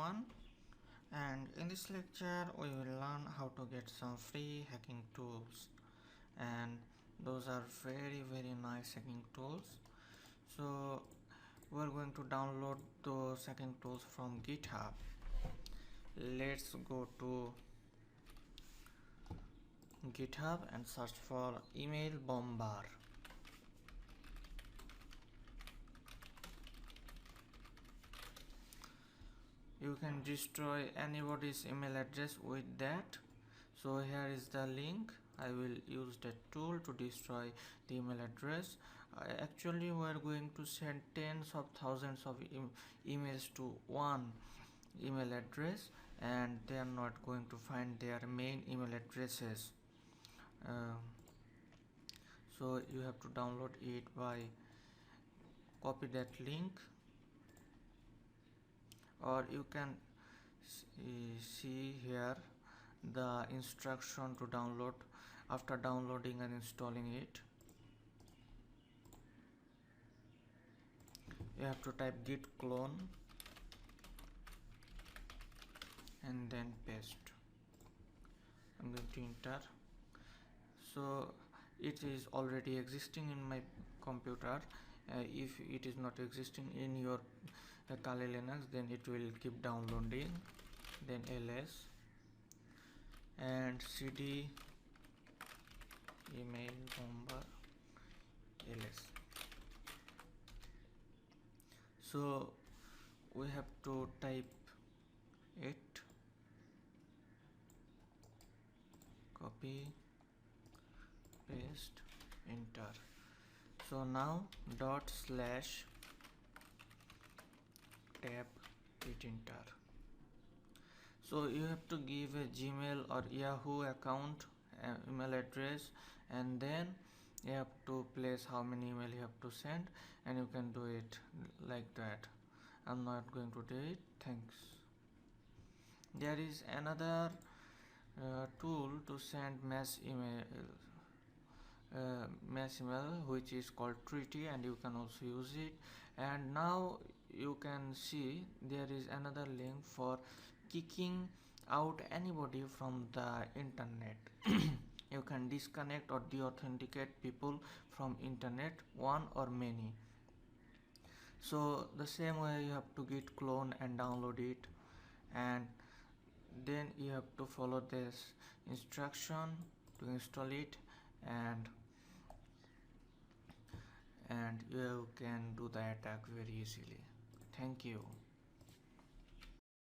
everyone, and in this lecture we will learn how to get some free hacking tools, and those are very nice hacking tools. So we're going to download those hacking tools from GitHub. Let's go to GitHub and search for Email Bomber. You can destroy anybody's email address with that. So here is the link. I will use that tool to destroy the email address. Actually we are going to send tens of thousands of emails to one email address, and they are not going to find their main email addresses. So you have to download it by copy that link, or you can see here the instruction to download. After downloading and installing it, you have to type git clone and then paste. I'm going to enter. So it is already existing in my computer. If it is not existing in your Kali Linux, then it will keep downloading. Then ls and cd email bomber ls. So we have to type it, copy, paste, enter. So now /, tab, hit enter. So you have to give a Gmail or Yahoo account email address, and then you have to place how many email you have to send, and you can do it like that. I'm not going to do it. Thanks. There is another tool to send mass email, which is called Treaty, and you can also use it. And now you can see there is another link for kicking out anybody from the internet. You can disconnect or deauthenticate people from internet, one or many. So the same way you have to git clone and download it, and then you have to follow this instruction to install it, and you can do the attack very easily. Thank you.